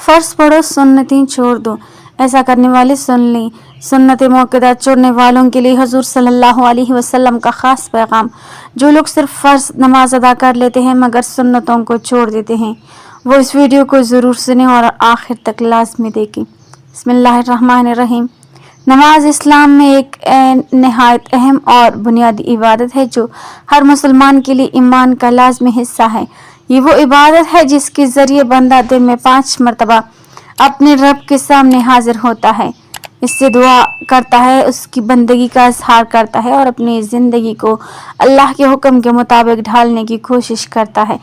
फ़र्ज पढ़ो, सुन्नतें छोड़ दो। ऐसा करने वाले सुन लें। सुन्नत मौक़दा छोड़ने वालों के लिए हुज़ूर सल्लल्लाहु अलैहि वसल्लम का ख़ास पैगाम। जो लोग सिर्फ फ़र्ज नमाज अदा कर लेते हैं मगर सुन्नतों को छोड़ देते हैं, वो इस वीडियो को ज़रूर सुनें और आखिर तक लाज़मी देखें। बिस्मिल्लाहिर्रहमानिर्रहीम। नमाज इस्लाम में एक नहायत अहम और बुनियादी इबादत है जो हर मुसलमान के लिए ईमान का लाज़मी हिस्सा है। ये वो इबादत है जिसके ज़रिए बंदा दिन में 5 मरतबा अपने रब के सामने हाजिर होता है, इससे दुआ करता है, उसकी बंदगी का इजहार करता है और अपनी ज़िंदगी को अल्लाह के हुक्म के मुताबिक ढालने की कोशिश करता है।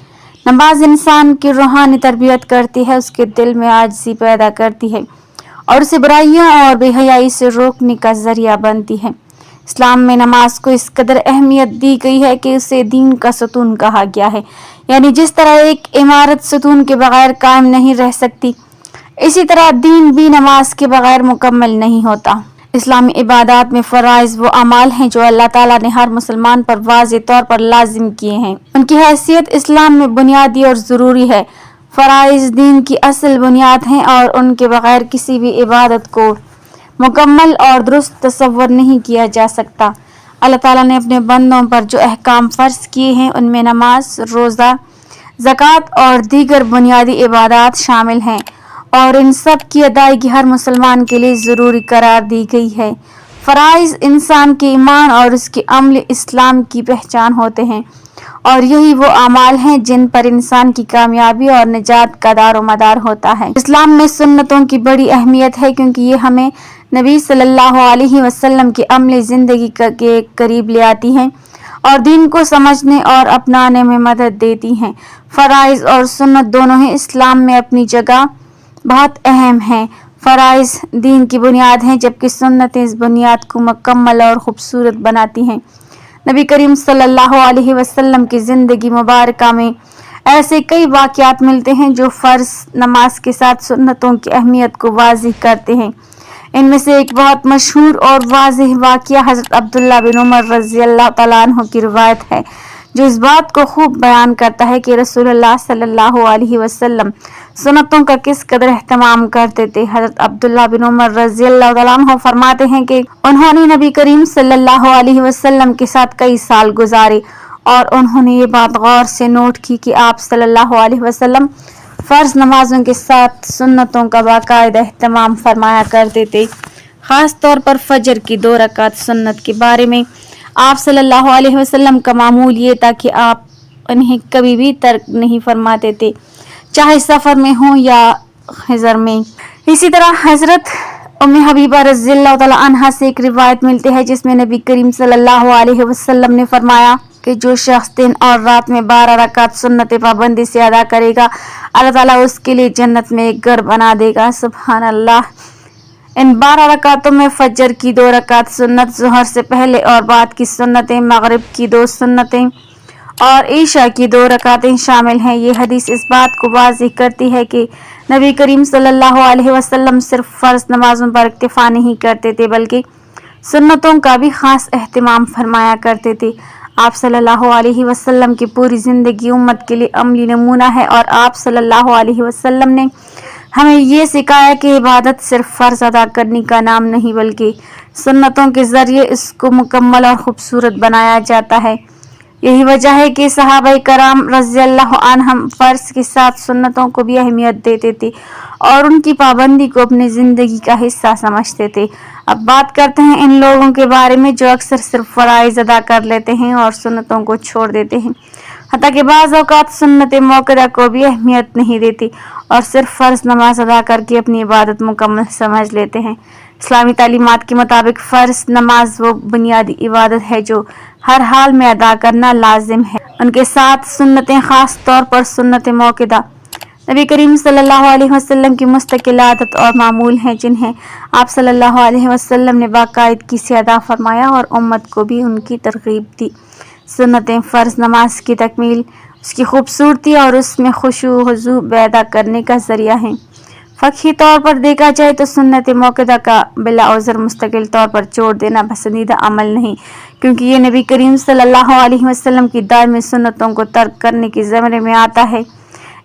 नमाज इंसान की रूहानी तरबियत करती है, उसके दिल में आजिज़ी पैदा करती है और उसे बुराइयों और बेहयाई से रोकने का ज़रिया बनती है। इस्लाम में नमाज को इस कदर अहमियत दी गई है कि उसे दीन का सतून कहा गया है। यानी जिस तरह एक इमारत सतून के बगैर कायम नहीं रह सकती, इसी तरह दीन भी नमाज के बगैर मुकम्मल नहीं होता। इस्लामी इबादत में फ़राइज़ वो अमाल हैं जो अल्लाह ताला ने हर मुसलमान पर वाज़ेह तौर पर लाजिम किए हैं। उनकी हैसियत इस्लाम में बुनियादी और ज़रूरी है। फ़राइज़ दीन की असल बुनियाद हैं और उनके बगैर किसी भी इबादत को मुकम्मल और दुरुस्त तसव्वुर नहीं किया जा सकता। अल्लाह ताला ने अपने बंदों पर जो अहकाम फ़र्ज किए हैं उनमें नमाज, रोज़ा, ज़कात और दीगर बुनियादी इबादत शामिल हैं और इन सब की अदायगी हर मुसलमान के लिए ज़रूरी करार दी गई है। फ़राइज़ इंसान के ईमान और उसके अमल इस्लाम की पहचान होते हैं और यही वो अमाल हैं जिन पर इंसान की कामयाबी और निजात का दारो मदार होता है। इस्लाम में सुन्नतों की बड़ी अहमियत है क्योंकि ये हमें नबी सल्लल्लाहु अलैहि वसल्लम के अमल ज़िंदगी के करीब ले आती हैं और दीन को समझने और अपनाने में मदद देती हैं। फ़राइज़ और सुन्नत दोनों ही इस्लाम में अपनी जगह बहुत अहम हैं। फ़राइज़ दीन की बुनियाद हैं जबकि सुन्नतें इस बुनियाद को मुकम्मल और ख़ूबसूरत बनाती हैं। नबी करीम सल्लल्लाहु अलैहि वसल्लम की ज़िंदगी मुबारका में ऐसे कई वाक़यात मिलते हैं जो फ़र्ज़ नमाज के साथ सुन्नतों की अहमियत को वाज़ेह करते हैं। इनमें से एक बहुत मशहूर और वाज़ेह वाक़या हज़रत अब्दुल्ला बिन उमर रज़ियल्लाहु तआला अन्हु की रिवायत है जो इस बात को खूब बयान करता है कि रसूलुल्लाह सल्लल्लाहु अलैहि वसल्लम सुन्नतों का किस कदर एहतमाम करते थे। हज़रत अब्दुल्ला बिन उमर रज़ियल्लाहु तआला अन्हु फरमाते हैं कि उन्होंने नबी करीम सल्लल्लाहु अलैहि वसल्लम के साथ कई साल गुजारे और उन्होंने ये बात गौर से नोट की कि आप सल्लल्लाहु अलैहि वसल्लम फ़र्ज़ नमाजों के साथ सुन्नतों का बाकायदा एहतमाम फरमाया करते थे। ख़ास तौर पर फ़जर की 2 रकात सुन्नत के बारे में आप सल्लल्लाहु अलैहि वसल्लम का मामूल ये था कि आप उन्हें कभी भी तर्क नहीं फरमाते थे, चाहे सफ़र में हो या हिज़र में। इसी तरह हज़रत उम्मे हबीबा रज़ियल्लाहु तआला अन्हा से एक रिवायत मिलती है जिसमें नबी करीम सल्लल्लाहु अलैहि वसल्लम ने फरमाया कि जो शख्स दिन और रात में 12 रकात सुन्नत पाबंदी से अदा करेगा, अल्लाह ताला उसके लिए जन्नत में एक घर बना देगा। सुभान अल्लाह। इन 12 रकातों में फ़जर की 2 रकात सुन्नत, ज़ुहर से पहले और बाद की सुन्नतें, मगरिब की 2 सुन्नतें और ईशा की 2 रकातें शामिल हैं। ये हदीस इस बात को वाज़ेह करती है कि नबी करीम सल्लल्लाहु अलैहि वसल्लम सिर्फ फ़र्ज़ नमाज़ों पर इक्तिफ़ा नहीं करते थे बल्कि सुन्नतों का भी ख़ास एहतमाम फरमाया करते थे। आप सल्लल्लाहु अलैहि वसल्लम की पूरी ज़िंदगी उम्मत के लिए अमली नमूना है और आप सल्लल्लाहु अलैहि वसल्लम ने हमें ये सिखाया कि इबादत सिर्फ फ़र्ज़ अदा करने का नाम नहीं बल्कि सुन्नतों के ज़रिए इसको मुकम्मल और ख़ूबसूरत बनाया जाता है। यही वजह है कि सहाबाए कराम रज़ियल्लाहु अन्हुम फ़र्ज़ के साथ सुन्नतों को भी अहमियत देते थे और उनकी पाबंदी को अपनी ज़िंदगी का हिस्सा समझते थे। अब बात करते हैं इन लोगों के बारे में जो अक्सर सिर्फ फ़राइज़ अदा कर लेते हैं और सुन्नतों को छोड़ देते हैं, हत्ता कि बाज़ औक़ात सुन्नत मौक़दा को भी अहमियत नहीं देती और सिर्फ फ़र्ज़ नमाज अदा करके अपनी इबादत मुकम्मल समझ लेते हैं। इस्लामी तालीमात के मुताबिक फ़र्ज़ नमाज वो बुनियादी इबादत है जो हर हाल में अदा करना लाजिम है। उनके साथ सुन्नतें, ख़ास तौर पर सुन्नत मौक़दा, नबी करीम सल्लल्लाहु अलैहि वसल्लम की मुस्तकिल आदत और मामूल हैं जिन्हें आप सल्लल्लाहु अलैहि वसल्लम ने बाकायदगी से अदा फरमाया और उम्मत को भी उनकी तरग़ीब दी। सुन्नतें फ़र्ज़ नमाज की तकमील, उसकी खूबसूरती और उसमें खुशू हुज़ू पैदा करने का ज़रिया हैं। फ़क़ही तौर पर देखा जाए तो सुन्नत मौक़दा का बिला उज़्र मुस्तकिल तौर पर छोड़ देना पसंदीदा अमल नहीं, क्योंकि ये नबी करीम सल्लल्लाहु अलैहि वसल्लम की दायमी सुन्नतों को तर्क करने के ज़मरे में आता है।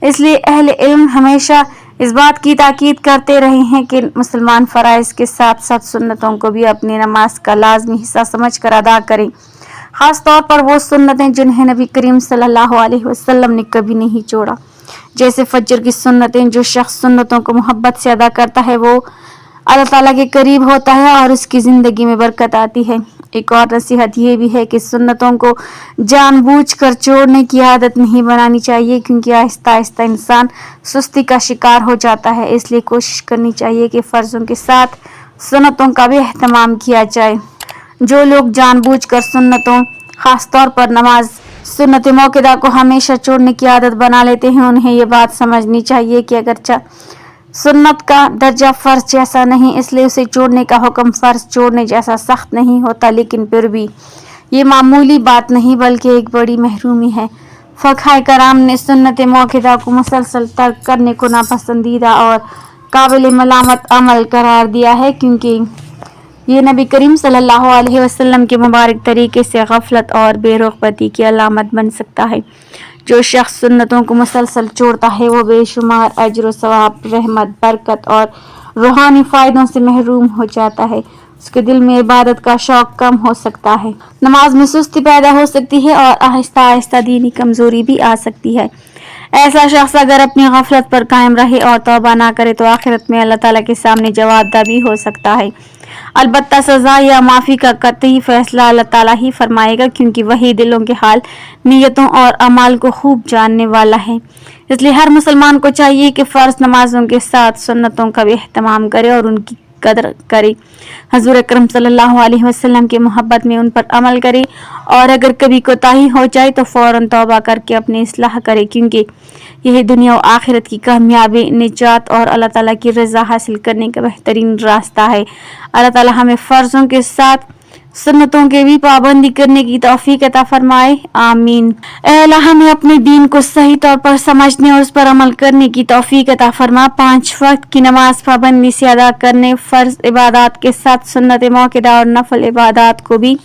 इसलिए अहले इल्म हमेशा इस बात की ताकीद करते रहे हैं कि मुसलमान फ़राइज़ के साथ साथ सुन्नतों को भी अपनी नमाज का लाजमी हिस्सा समझकर अदा करें, ख़ास तौर पर वो सुन्नतें जिन्हें नबी करीम सल्लल्लाहु अलैहि वसल्लम ने कभी नहीं छोड़ा, जैसे फजर की सुन्नतें। जो शख्स सुन्नतों को मोहब्बत से अदा करता है वो अल्लाह ताला के करीब होता है और उसकी ज़िंदगी में बरकत आती है। एक और नसीहत ये भी है कि सुन्नतों को जानबूझकर छोड़ने की आदत नहीं बनानी चाहिए, क्योंकि आहिस्ता आहिस्ता इंसान सुस्ती का शिकार हो जाता है। इसलिए कोशिश करनी चाहिए कि फ़र्ज़ों के साथ सुन्नतों का भी एहतमाम किया जाए। जो लोग जानबूझकर सुन्नतों, ख़ास तौर पर नमाज सुन्नत मौक़िदा को हमेशा छोड़ने की आदत बना लेते हैं, उन्हें ये बात समझनी चाहिए कि अगरचे सुन्नत का दर्जा फ़र्ज जैसा नहीं, इसलिए उसे छोड़ने का हुक्म फ़र्ज छोड़ने जैसा सख्त नहीं होता, लेकिन फिर भी ये मामूली बात नहीं बल्कि एक बड़ी महरूमी है। फ़क़हाए कराम ने सुन्नत मौक़िदा को मुसलसल तर्क करने को नापसंदीदा और काबिल मलामत अमल करार दिया है, क्योंकि ये नबी करीम सल्लल्लाहु अलैहि वसल्लम के मुबारक तरीके से गफलत और बेरुग़बती की अलामत बन सकता है। जो शख्स सुन्नतों को मुसलसल छोड़ता है वो बेशुमार अजर व सवाब, रहमत, बरकत और रूहानी फ़ायदों से महरूम हो जाता है। उसके दिल में इबादत का शौक़ कम हो सकता है, नमाज में सुस्ती पैदा हो सकती है और आहिस्ता आहिस्ता दीनी कमज़ोरी भी आ सकती है। ऐसा शख्स अगर अपनी गफलत पर कायम रहे और तौबा ना करे तो आखिरत में अल्लाह ताला के सामने जवाबदा भी हो सकता है। अलबत्ता सज़ा या माफ़ी का कतई फ़ैसला अल्लाह ताला ही फरमाएगा, क्योंकि वही दिलों के हाल, नीयतों और अमाल को खूब जानने वाला है। इसलिए हर मुसलमान को चाहिए कि फ़र्ज़ नमाजों के साथ सुन्नतों का भी एहतमाम करे और उनकी कदर करे, हज़ूर अकरम सल्लल्लाहु अलैहि वसल्लम की मोहब्बत में उन पर अमल करे, और अगर कभी कोताही हो जाए तो फ़ौरन तौबा करके अपनी इस्लाह करे, क्योंकि यही दुनिया और आखिरत की कामयाबी, निजात और अल्लाह ताला की रज़ा हासिल करने का बेहतरीन रास्ता है। अल्लाह ताला हमें फ़र्ज़ों के साथ सुन्नतों के भी पाबंदी करने की तौफीक अता फरमाए, आमीन। ऐ अल्लाह हमें अपने दीन को सही तौर पर समझने और उस पर अमल करने की तौफीक अता फरमा। 5 वक्त की नमाज पाबंदी से अदा करने, फ़र्ज इबादत के साथ सुन्नत मौक़िदा और नफल इबादत को भी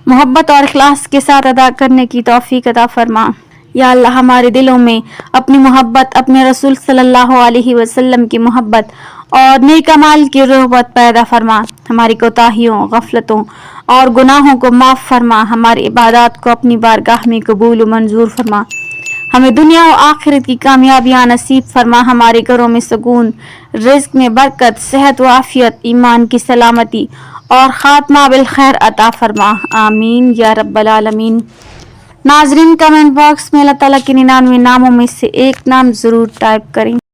मोहब्बत और इखलास के साथ अदा करने की तौफीक अता फरमा। या अल्लाह हमारे दिलों में अपनी मोहब्बत, अपने रसूल सल्लल्लाहु अलैहि वसल्लम की मोहब्बत और नेक अमाल की रहबत पैदा फरमा। हमारी कोताहियों, गफलतों और गुनाहों को माफ़ फरमा। हमारी इबादत को अपनी बारगाह में कबूल व मंजूर फरमा। हमें दुनिया और आखिरत की कामयाबियाँ नसीब फरमा। हमारे घरों में सुकून, रिज़्क़ में बरकत, सेहत व आफियत, ईमान की सलामती और ख़ात्मा बिल खैर अता फरमा, आमीन या रब्बल आलमीन। नाज़रीन, कमेंट बॉक्स में अल्लाह ताला के 99 नामों में से एक नाम ज़रूर टाइप करें।